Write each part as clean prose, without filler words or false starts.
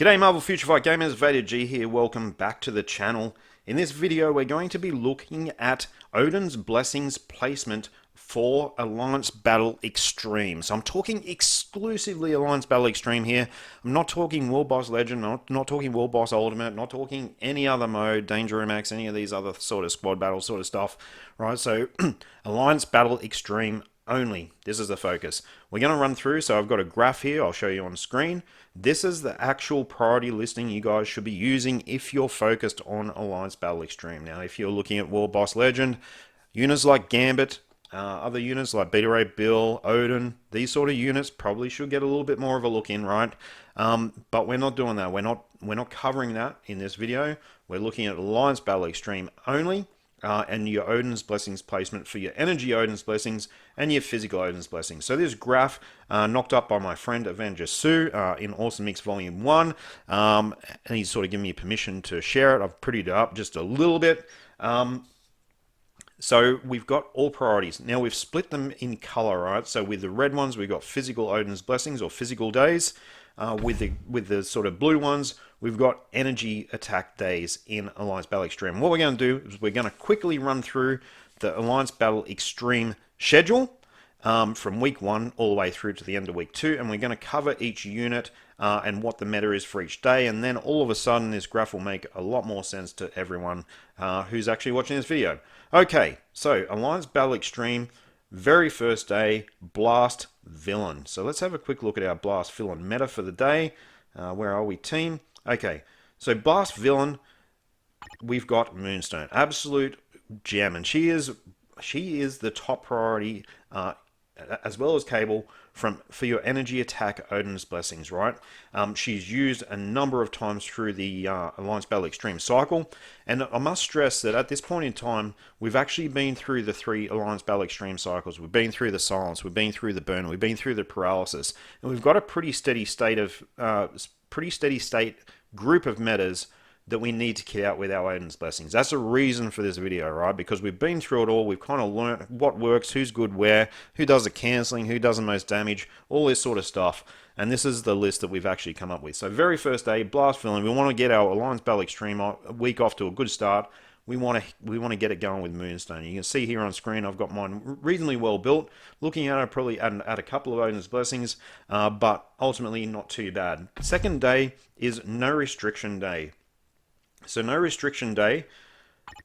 G'day Marvel Future Fight Gamers, Vader G here, welcome back to the channel. In this video we're going to be looking at Odin's Blessings placement for Alliance Battle Extreme. So I'm talking exclusively Alliance Battle Extreme here. I'm not talking World Boss Legend, not talking World Boss Ultimate, not talking any other mode, Danger Max, any of these other sort of squad battle sort of stuff. Right, so Alliance Battle Extreme only. This is the focus. We're going to run through, so I've got a graph here, I'll show you on screen. This is the actual priority listing you guys should be using if you're focused on Alliance Battle Extreme. Now, if you're looking at World Boss Legend, units like Gambit, other units like Beta Ray Bill, Odin, these sort of units probably should get a little bit more of a look in, right? But we're not doing that. We're not covering that in this video. We're looking at Alliance Battle Extreme only. And your Odin's Blessings placement for your Energy Odin's Blessings and your Physical Odin's Blessings. So this graph knocked up by my friend Avenger Sue in Awesome Mix Volume 1. And he's sort of given me permission to share it. I've prettied it up just a little bit. So we've got all priorities. Now we've split them in color, right? So with the red ones, we've got Physical Odin's Blessings or Physical Days. With the sort of blue ones, we've got energy attack days in Alliance Battle Extreme. What we're going to do is we're going to quickly run through the Alliance Battle Extreme schedule from week 1 all the way through to the end of week 2, and we're going to cover each unit and what the meta is for each day, and then all of a sudden this graph will make a lot more sense to everyone who's actually watching this video. Okay, so Alliance Battle Extreme, very first day, Blast Villain. So let's have a quick look at our Blast Villain meta for the day. Where are we, team? Okay, so Blast Villain, we've got Moonstone, absolute gem, and she is the top priority, as well as Cable, for your energy attack Odin's Blessings, right? She's used a number of times through the Alliance Battle Extreme cycle, and I must stress that at this point in time, we've actually been through the 3 Alliance Battle Extreme cycles. We've been through the Silence, we've been through the Burn, we've been through the Paralysis, and we've got a pretty steady state group of metas that we need to kit out with our Odin's Blessings. That's a reason for this video, right? Because we've been through it all, we've kind of learned what works, who's good where, who does the cancelling, who does the most damage, all this sort of stuff. And this is the list that we've actually come up with. So very first day, Blast Villain, we want to get our Alliance Battle Extreme week off to a good start. We want to get it going with Moonstone. You can see here on screen I've got mine reasonably well built. Looking at it, probably add a couple of Odin's Blessings, but ultimately not too bad. Second day is No Restriction Day. So No Restriction Day,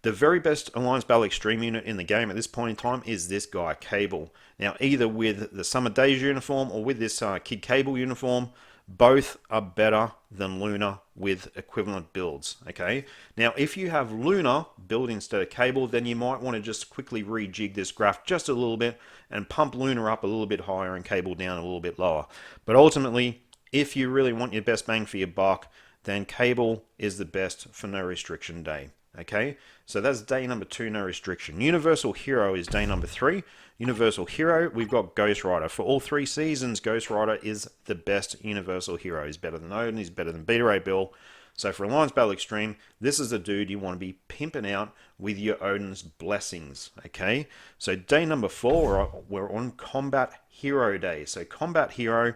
the very best Alliance Battle Extreme unit in the game at this point in time is this guy, Cable. Now, either with the Summer Days uniform or with this Kid Cable uniform, both are better than Luna with equivalent builds, okay? Now, if you have Luna build instead of Cable, then you might want to just quickly rejig this graph just a little bit and pump Luna up a little bit higher and Cable down a little bit lower. But ultimately, if you really want your best bang for your buck, then Cable is the best for No Restriction Day. Okay, so that's day number 2, No Restriction. Universal Hero is day number 3. Universal Hero, we've got Ghost Rider. For all 3 seasons, Ghost Rider is the best Universal Hero. He's better than Odin, he's better than Beta Ray Bill. So for Alliance Battle Extreme, this is the dude you want to be pimping out with your Odin's Blessings. Okay, so day number 4, we're on Combat Hero Day. So Combat Hero,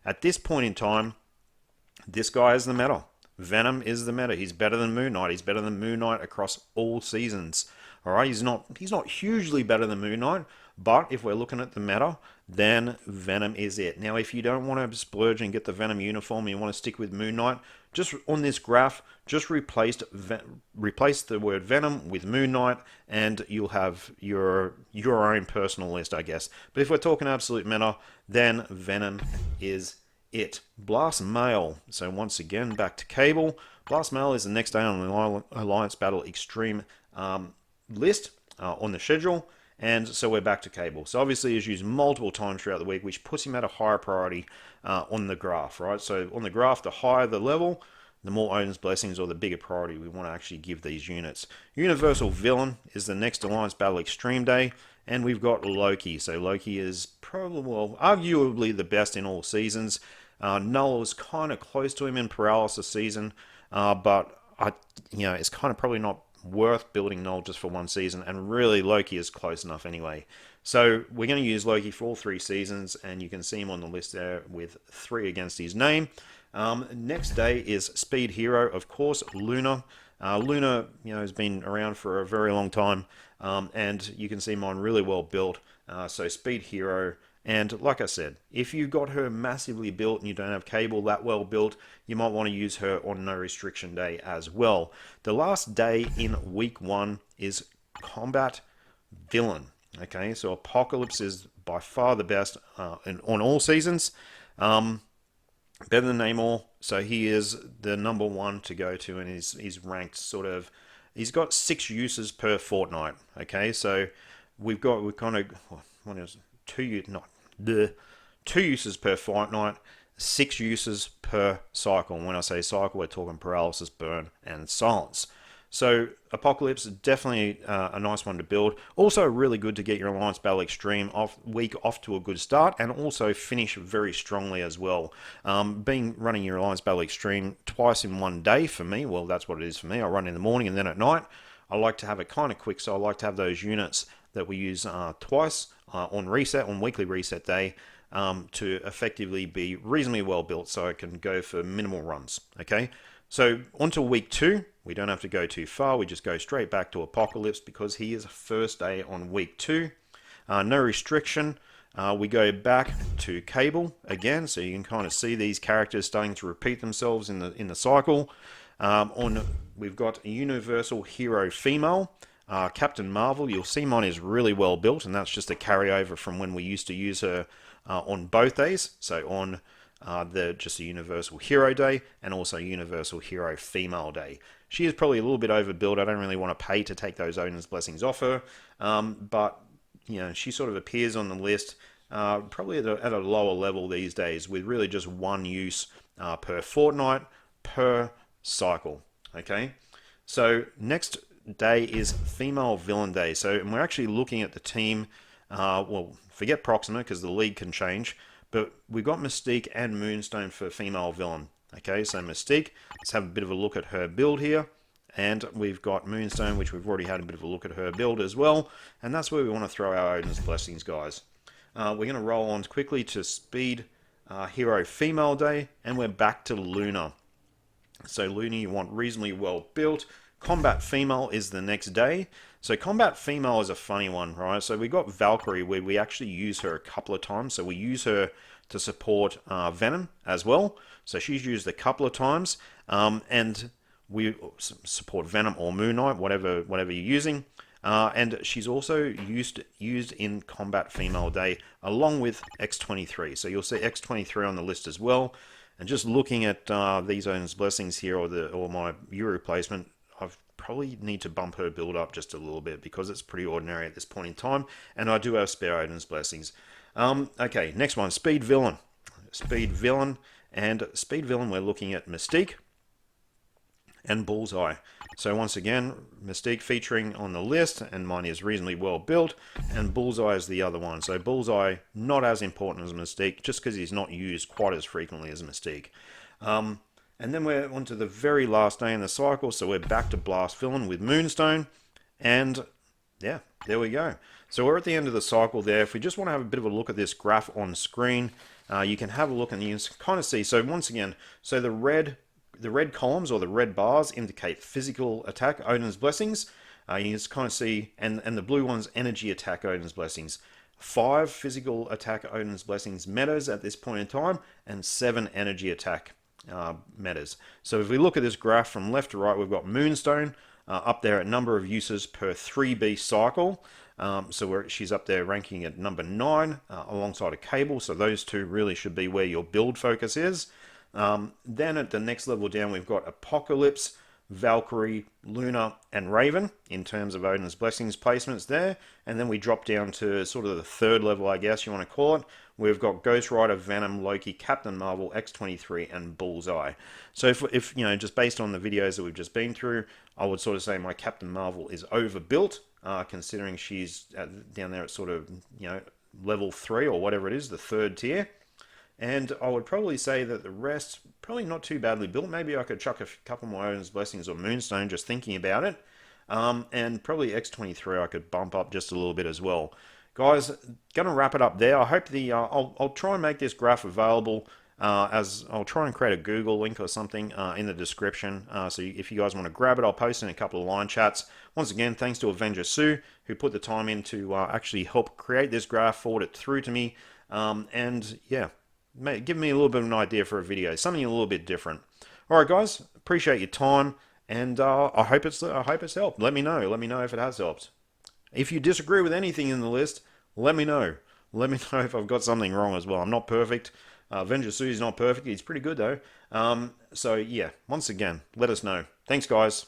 at this point in time, this guy is the meta. Venom is the meta. He's better than Moon Knight. He's better than Moon Knight across all seasons. All right, he's not hugely better than Moon Knight, but if we're looking at the meta, then Venom is it. Now, if you don't want to splurge and get the Venom uniform, and you want to stick with Moon Knight, just on this graph, just replace the word Venom with Moon Knight, and you'll have your own personal list, I guess. But if we're talking absolute meta, then Venom is it. Blast Mail. So once again, back to Cable. Blast Mail is the next day on the Alliance Battle Extreme list on the schedule, and so we're back to Cable. So obviously he's used multiple times throughout the week, which puts him at a higher priority on the graph, right? So on the graph, the higher the level, the more Odin's Blessings or the bigger priority we want to actually give these units. Universal Villain is the next Alliance Battle Extreme Day, and we've got Loki. So Loki is probably, well, arguably the best in all seasons. Null is kind of close to him in Paralysis season, but it's kind of probably not worth building Null just for one season, and really Loki is close enough anyway. So we're going to use Loki for all 3 seasons, and you can see him on the list there with 3 against his name. Next day is Speed Hero, of course, Luna. Luna, has been around for a very long time, and you can see mine really well built. So Speed Hero, and like I said, if you got her massively built and you don't have cable that well built, you might want to use her on No Restriction Day as well. The last day in week 1 is Combat Villain. Okay, so Apocalypse is by far the best on all seasons. Better than Namor, so he is the number 1 to go to, and he's ranked sort of. He's got 6 uses per fortnight. Okay, so we've kind of what is two uses per fortnight, 6 uses per cycle. And when I say cycle, we're talking paralysis, burn, and silence. So Apocalypse is definitely a nice one to build. Also really good to get your Alliance Battle Extreme week off to a good start, and also finish very strongly as well. Running your Alliance Battle Extreme twice in one day for me, well, that's what it is for me. I run in the morning and then at night. I like to have it kind of quick, so I like to have those units that we use twice on weekly reset day, to effectively be reasonably well built, so I can go for minimal runs. Okay. So on to week 2, we don't have to go too far, we just go straight back to Apocalypse because he is first day on week 2. No restriction, we go back to Cable again, so you can kind of see these characters starting to repeat themselves in the cycle. We've got a Universal Hero Female, Captain Marvel. You'll see mine is really well built, and that's just a carryover from when we used to use her on both days, so on just a Universal Hero Day and also Universal Hero Female Day. She is probably a little bit overbuilt. I don't really want to pay to take those Odin's Blessings off her, but she sort of appears on the list probably at a lower level these days, with really just 1 use per fortnight per cycle. Okay, so next day is Female Villain Day. So and we're actually looking at the team. Well, forget Proxima because the league can change. But we've got Mystique and Moonstone for Female Villain. Okay, so Mystique, let's have a bit of a look at her build here. And we've got Moonstone, which we've already had a bit of a look at her build as well. And that's where we want to throw our Odin's Blessings, guys. We're going to roll on quickly to Speed Hero Female Day, and we're back to Luna. So Luna, you want reasonably well built. Combat Female is the next day. So Combat Female is a funny one, right? So we got Valkyrie, where we actually use her a couple of times. So we use her to support Venom as well. So she's used a couple of times. And we support Venom or Moon Knight, whatever you're using. And she's also used in Combat Female Day along with X-23. So you'll see X-23 on the list as well. And just looking at these Odin's Blessings here, or my Euro placement, I probably need to bump her build up just a little bit because it's pretty ordinary at this point in time. And I do have spare Odin's Blessings. Okay, next one, Speed Villain. Speed Villain. And Speed Villain, we're looking at Mystique and Bullseye. So once again, Mystique featuring on the list, and mine is reasonably well built, and Bullseye is the other one. So Bullseye, not as important as Mystique, just because he's not used quite as frequently as Mystique. And then we're on to the very last day in the cycle, so we're back to Blast Villain with Moonstone, and yeah, there we go. So we're at the end of the cycle there. If we just want to have a bit of a look at this graph on screen, you can have a look and you can kind of see. So once again, so the red columns or the red bars indicate physical attack Odin's Blessings. You just kind of see, and the blue ones energy attack Odin's Blessings. 5 physical attack Odin's Blessings metas at this point in time, and 7 energy attack metas. So if we look at this graph from left to right, we've got Moonstone up there at number of uses per 3B cycle. So she's up there ranking at number 9 alongside a Cable. So those two really should be where your build focus is. Then at the next level down, we've got Apocalypse, Valkyrie, Luna, and Raven in terms of Odin's Blessings placements there. And then we drop down to sort of the third level, I guess you want to call it. We've got Ghost Rider, Venom, Loki, Captain Marvel, X-23, and Bullseye. So if just based on the videos that we've just been through, I would sort of say my Captain Marvel is overbuilt, considering she's down there at sort of, level 3 or whatever it is, the 3rd tier. And I would probably say that the rest, probably not too badly built. Maybe I could chuck a couple more Odin's Blessings or Moonstone just thinking about it. And probably X-23 I could bump up just a little bit as well. Guys, going to wrap it up there. I hope I'll try and make this graph available as I'll try and create a Google link or something in the description. So if you guys want to grab it, I'll post in a couple of line chats. Once again, thanks to Avenger Sue, who put the time in to actually help create this graph, forward it through to me, and yeah, give me a little bit of an idea for a video, something a little bit different. All right, guys, appreciate your time, and I hope it's helped. Let me know. Let me know if it has helped. If you disagree with anything in the list, let me know. Let me know if I've got something wrong as well. I'm not perfect. Avenger Sue's not perfect. He's pretty good though. So yeah, once again, let us know. Thanks, guys.